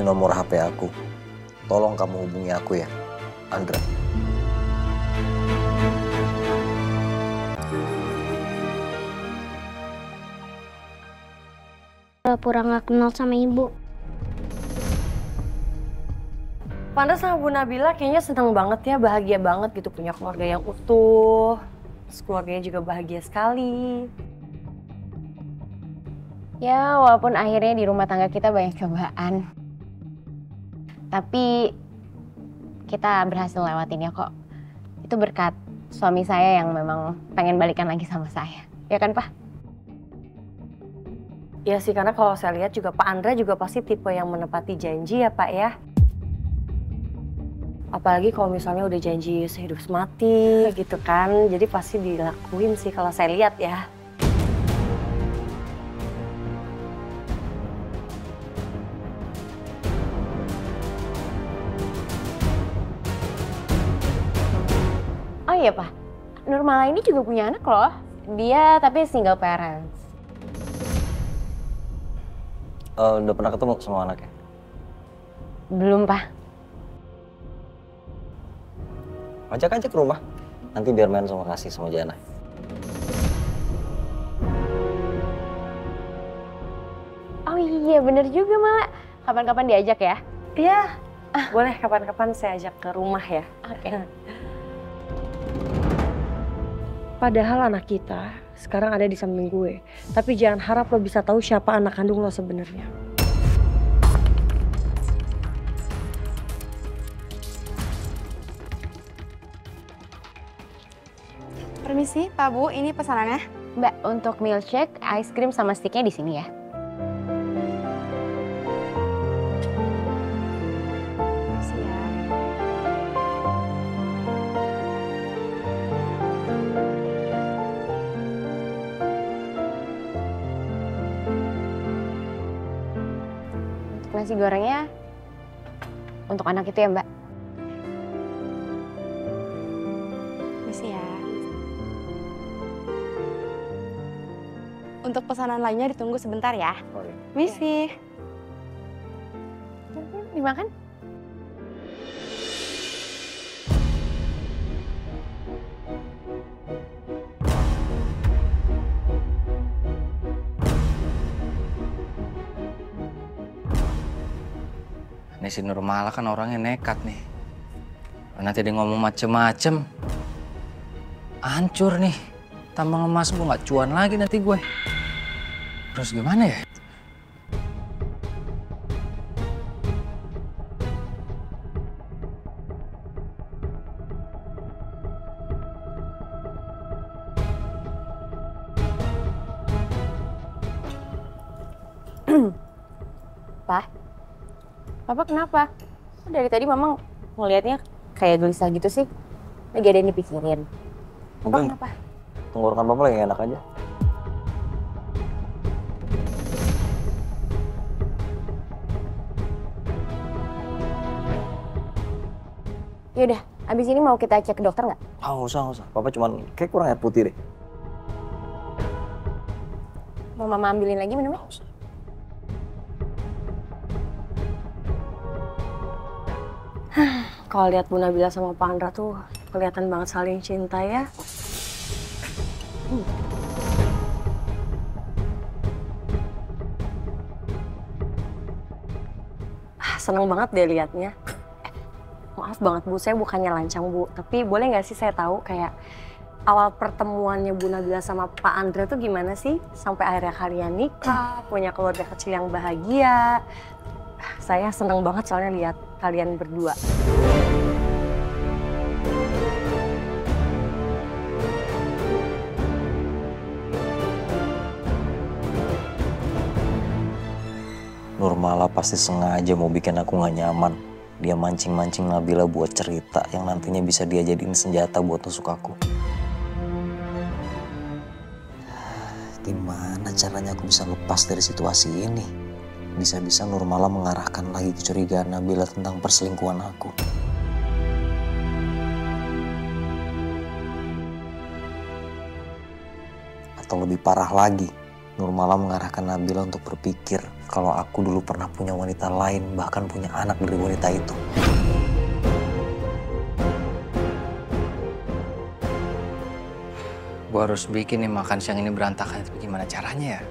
nomor HP aku. Tolong kamu hubungi aku ya, Andra. Pura-pura nggak kenal sama ibu. Pandra sama Bu Nabila kayaknya seneng banget ya, bahagia banget gitu punya keluarga yang utuh. Terus keluarganya juga bahagia sekali. Ya, walaupun akhirnya di rumah tangga kita banyak cobaan. Tapi kita berhasil lewatinnya kok. Itu berkat suami saya yang memang pengen balikan lagi sama saya. Ya kan, Pak? Ya sih, karena kalau saya lihat juga Pak Andra juga pasti tipe yang menepati janji ya Pak ya. Apalagi kalau misalnya udah janji sehidup semati gitu kan. Jadi pasti dilakuin sih kalau saya lihat ya. Oh iya, Pak. Nurmala ini juga punya anak loh. Dia tapi single parents. Udah pernah ketemu sama anaknya? Belum, Pak. Ajak aja ke rumah. Nanti biar main sama Kasih sama Jana. Oh iya, bener juga malah. Kapan-kapan diajak ya? Iya, boleh kapan-kapan saya ajak ke rumah ya. Oke. Padahal anak kita sekarang ada di samping gue. Tapi jangan harap lo bisa tahu siapa anak kandung lo sebenarnya. Permisi, Pak Bu, ini pesanannya. Mbak, untuk milkshake, ice cream sama sticknya di sini ya. Makasih ya. Untuk nasi gorengnya, untuk anak itu ya, Mbak. Makasih ya. Untuk pesanan lainnya ditunggu sebentar ya. Oh, iya. Misi. Dimakan? Ini si Nurmala kan orangnya nekat nih. Nanti dia ngomong macem-macem. Hancur nih. Tambang emas gue nggak cuan lagi nanti gue. Terus gimana ya? Pak, Papa kenapa? Kok dari tadi Mama ngelihatnya kayak gelisah gitu sih. Lagi ada yang dipikirin. Papa Mungkin kenapa? tenggorokan Papa lagi enak aja. Yaudah, abis ini mau kita cek ke dokter nggak? Ah, nggak usah. Papa cuman kayak kurang air putih deh. Mau Mama ambilin lagi minumnya? Nggak usah. Kalau lihat Bu Nabila sama Pak Andra tuh kelihatan banget saling cinta ya. Seneng banget deh liatnya. Maaf banget Bu, saya bukannya lancang Bu. Tapi boleh nggak sih saya tahu kayak awal pertemuannya Bu Nabila sama Pak Andra tuh gimana sih? Sampai akhirnya kalian nikah, punya keluarga kecil yang bahagia. Saya seneng banget soalnya lihat kalian berdua. Nurmala pasti sengaja mau bikin aku gak nyaman. Dia mancing-mancing Nabila buat cerita yang nantinya bisa dia jadiin senjata buat tusuk aku. Gimana caranya aku bisa lepas dari situasi ini? Bisa-bisa Nurmala mengarahkan lagi kecurigaan Nabila tentang perselingkuhan aku. Atau lebih parah lagi, Nurmala mengarahkan Nabila untuk berpikir kalau aku dulu pernah punya wanita lain, bahkan punya anak dari wanita itu. Gue harus bikin nih makan siang ini berantakan, tapi gimana caranya ya?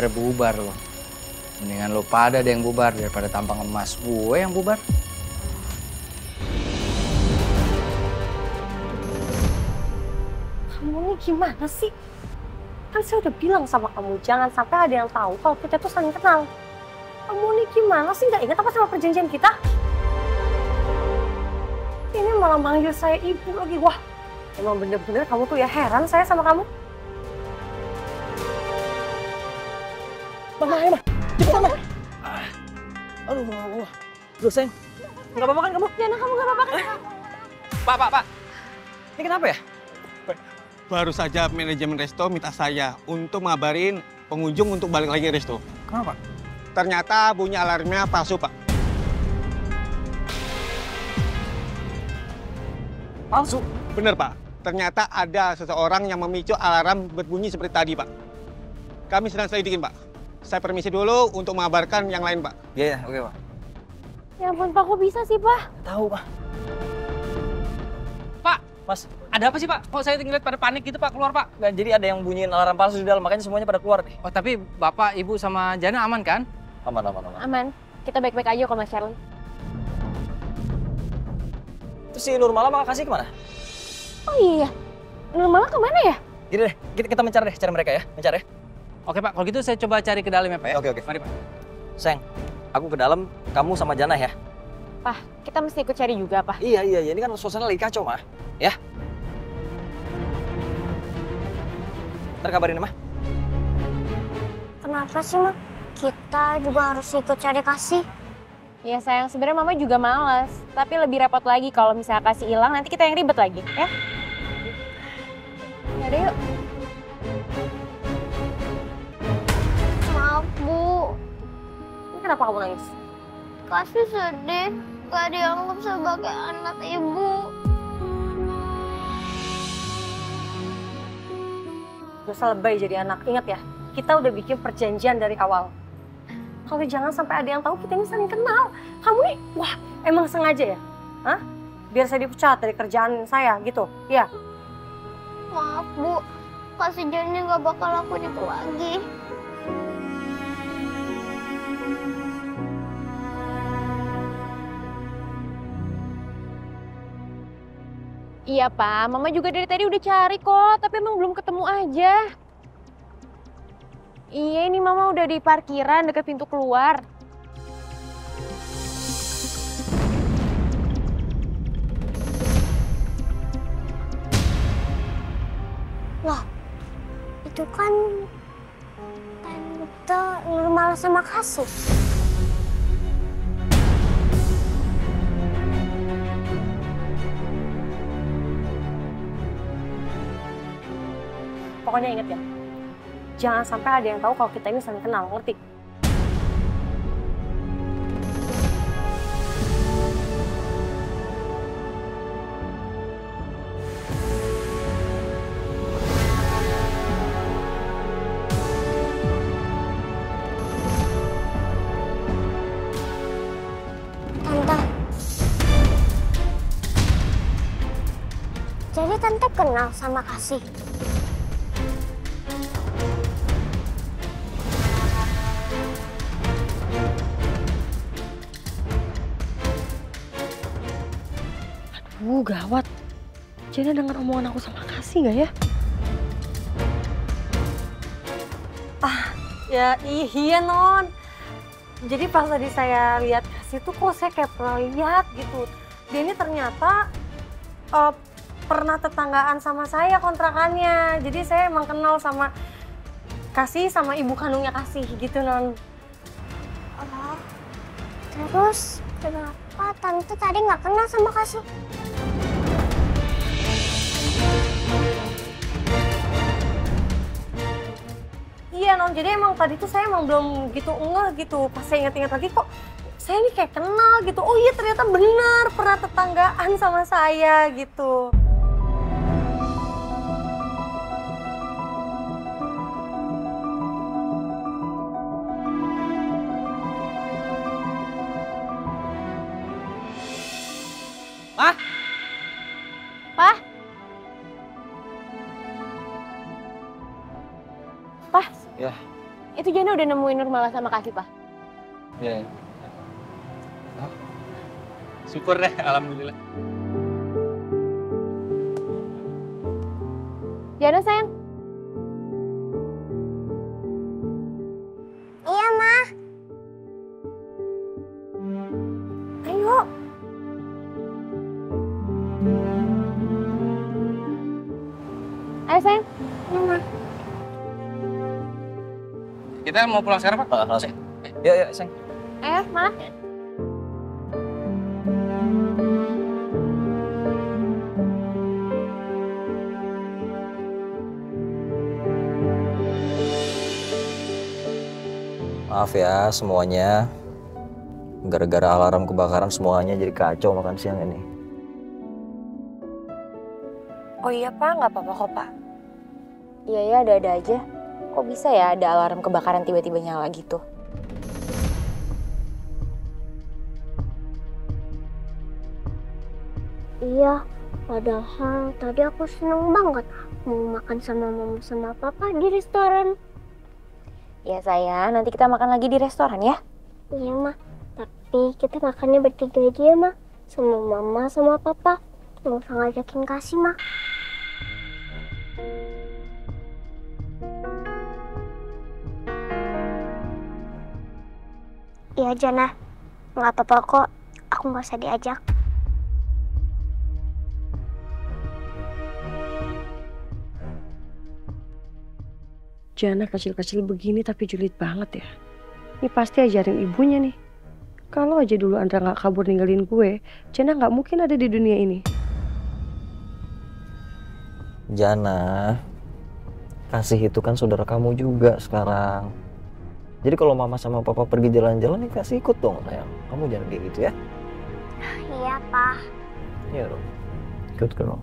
Bubar loh. Mendingan lo pada deh yang bubar daripada tampang emas gue yang bubar. Kamu ini gimana sih? Kan saya udah bilang sama kamu, jangan sampai ada yang tahu kalau kita tuh saling kenal. Kamu ini gimana sih? Nggak ingat apa sama perjanjian kita? Ini malah manggil saya ibu lagi. Wah, emang bener-bener kamu tuh ya heran saya sama kamu. Mama, ayo, Ma. Cepet, Ma. Aduh. Loh, sayang. Nggak apa-apa kan kamu? Jana, kamu nggak apa-apa kan? Pak. Ini kenapa ya? Baru saja manajemen resto minta saya untuk ngabarin pengunjung untuk balik lagi ke resto. Kenapa? Ternyata bunyi alarmnya palsu, Pak. Palsu? Bener, Pak. Ternyata ada seseorang yang memicu alarm berbunyi seperti tadi, Pak. Kami sedang selidikin, Pak. Saya permisi dulu untuk mengabarkan yang lain, Pak. Iya, oke, Pak. Ya ampun Pak, kok bisa sih Pak? Tahu, Pak. Pak, Mas, ada apa sih Pak? Kok saya ngeliat pada panik gitu Pak, keluar Pak? nggak, jadi ada yang bunyiin alarm palsu di dalam, makanya semuanya pada keluar nih. Oh tapi Bapak, Ibu sama Jana aman kan? Aman. Aman. Kita baik-baik aja kok Mas Charlie. Terus si Nurmala sama Kasih kemana? Oh iya, Nurmala kemana ya? Gini deh, kita cari mereka ya. Mencari ya. Oke Pak, kalau gitu saya coba cari ke dalam ya Pak ya? Oke. Mari Pak. Sayang, aku ke dalam, kamu sama Jana ya. Pak, kita mesti ikut cari juga Pak. Iya, ini kan suasana lagi kacau, Ma. Ya. Ntar kabarin, Ma. Kenapa sih, Mak? Kita juga harus ikut cari Kasih. Ya sayang, sebenarnya Mama juga malas. Tapi lebih repot lagi kalau misalnya Kasih hilang, nanti kita yang ribet lagi, ya? Yaudah yuk. Maaf, Bu. Ini kenapa kamu nangis? Kasih sedih. Gak dianggap sebagai anak ibu. Dosa lebay jadi anak. Ingat ya, kita udah bikin perjanjian dari awal. Kalau jangan sampai ada yang tahu kita ini saling kenal. Kamu nih, wah emang sengaja ya? Hah? Biar saya dipecat dari kerjaan saya gitu, iya? Maaf, Bu. Kasih Jani gak bakal lakuin itu lagi. Iya Pak, Mama juga dari tadi udah cari kok, tapi emang belum ketemu aja. Iya, ini Mama udah di parkiran deket pintu keluar. Loh, itu kan Tante Nurmala sama Kasih. Pokoknya inget ya, jangan sampai ada yang tahu kalau kita ini saling kenal, ngerti? Tante. Jadi Tante kenal sama Kasih? Gawat. Jana denger omongan aku sama Kasih nggak ya? Ya iya non. Jadi pas tadi saya lihat Kasih tuh kok saya kayak pernah lihat gitu. Dia ini ternyata pernah tetanggaan sama saya kontrakannya. Jadi saya emang kenal sama Kasih sama ibu kandungnya Kasih gitu non. Oh, terus kenapa tante tadi nggak kenal sama Kasih? Iya non, jadi emang tadi tuh saya emang belum gitu ngeh gitu. Pas saya ingat-ingat lagi kok saya ini kayak kenal gitu. Oh iya ternyata benar pernah tetanggaan sama saya gitu. Pak? Pak? Pak? Ya. Itu Jana udah nemuin Nurmala sama Kasih, Pak. Ya. Syukur deh, alhamdulillah. Jana sayang. Iya, Ma. Ayo. Ayo sayang. Kita mau pulang sekarang, Pak? Langsung. Yuk, yuk, Seng. Ayo, malah. Maaf ya semuanya. Gara-gara alarm kebakaran semuanya jadi kacau makan siang ini. Oh iya Pak, nggak apa-apa kok Pak. Iya ya, ada-ada aja. Kok bisa ya ada alarm kebakaran tiba-tiba nyala gitu? Iya, padahal tadi aku seneng banget mau makan sama mama sama papa di restoran. Ya sayang, nanti kita makan lagi di restoran ya. Iya, Ma. Tapi kita makannya bertiga aja ya, Ma. Sama mama sama papa. Nggak usah ngajakin Kasih, Ma. Iya, Jana. Nggak apa-apa kok. Aku nggak usah diajak. Jana kecil-kecil begini tapi julid banget ya. Ini pasti ajarin ibunya nih. Kalau aja dulu Andra nggak kabur ninggalin gue, Jana nggak mungkin ada di dunia ini. Jana, Kasih itu kan saudara kamu juga sekarang. Jadi kalau mama sama papa pergi jalan-jalan, nih Kasih ikut dong sayang. Kamu jangan kayak gitu ya. Iya, Pa. Iya dong. Ikut dong.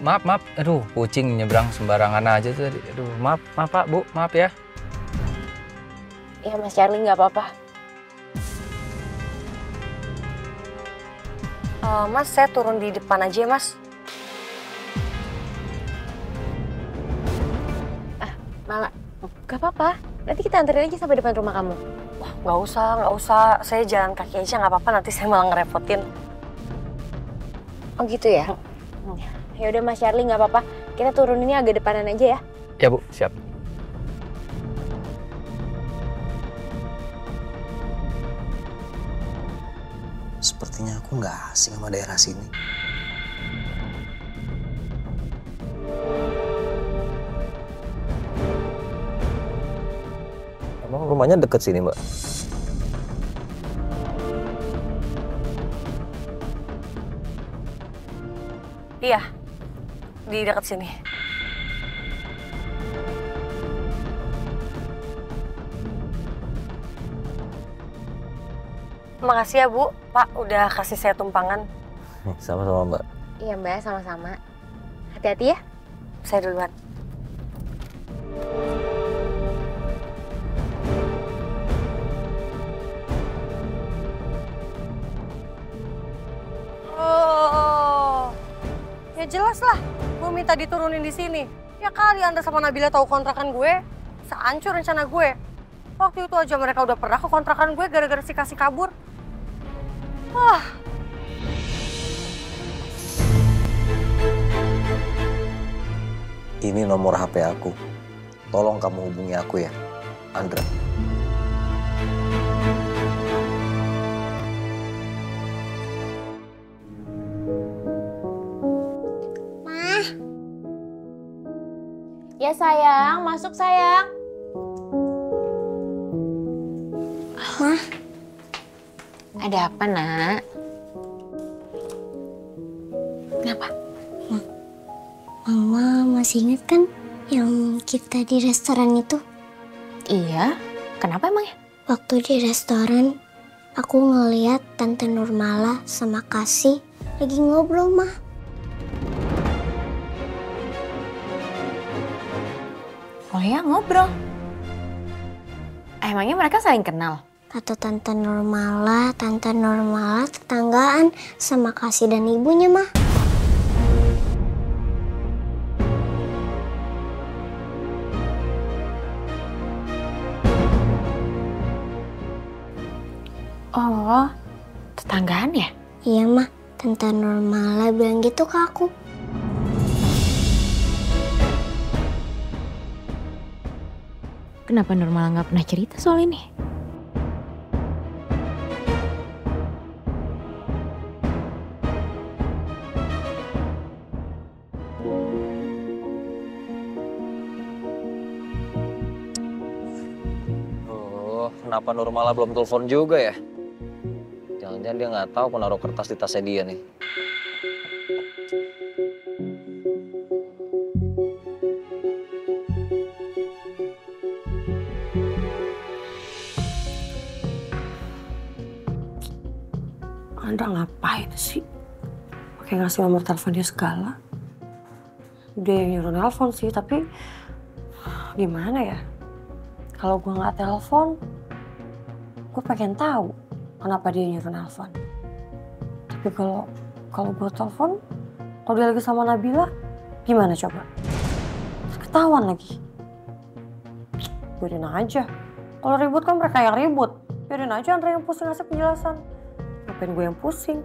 Maaf. Aduh, kucing nyebrang sembarangan aja tadi. Aduh, maaf Pak, Bu. Maaf ya. Ya Mas Charlie nggak apa-apa. Mas, saya turun di depan aja ya Mas. Malah, nggak apa-apa. Nanti kita anterin aja sampai depan rumah kamu. Nggak usah. Saya jalan kaki aja nggak apa-apa, nanti saya malah ngerepotin. Oh gitu ya? Ya udah Mas Charlie, nggak apa-apa. Kita turuninnya agak depanan aja ya. Ya Bu, siap. Sepertinya aku nggak asing sama daerah sini. Emang rumahnya deket sini, Mbak? Iya, di dekat sini. Makasih ya Bu, Pak udah kasih saya tumpangan. Sama-sama, Mbak. Iya Mbak, sama-sama. Hati-hati ya. Saya duluan. Oh, ya jelas lah. Gue minta diturunin di sini. Ya kali Anda sama Nabila tahu kontrakan gue, sehancur rencana gue. Waktu itu aja mereka udah pernah ke kontrakan gue gara-gara si kasih kabur. Wah. Ini nomor HP aku. Tolong kamu hubungi aku ya, Andra. Mah, Ya sayang, masuk sayang. Mah, Ada apa nak? Kenapa? Mama masih ingat kan yang kita di restoran itu? Iya, kenapa emang ya? Waktu di restoran, aku ngeliat Tante Nurmala sama Kasih lagi ngobrol, Mah. Oh ya, ngobrol. Emangnya mereka saling kenal? Kata Tante Nurmala tetanggaan sama Kasih dan ibunya, Mah. Oh, tetanggaan ya? Iya, Mah. Tante Nurmala bilang gitu ke aku. Kenapa Nurmala nggak pernah cerita soal ini? Oh, kenapa Nurmala belum telepon juga ya? Jangan-jangan dia nggak tahu aku naruh kertas di tasnya dia nih. Anda ngapain sih? Pakai ngasih nomor telepon dia segala. Dia yang nyuruh nelpon sih, tapi gimana ya? Kalau gue nggak telepon, gue pengen tahu kenapa dia nyuruh nelpon. Tapi kalau gue telepon, kalau dia lagi sama Nabila, gimana coba? Ketahuan lagi. Biarin aja. Kalau ribut kan mereka yang ribut. Biarin aja Andre yang pusing ngasih penjelasan. Ngapain gue yang pusing?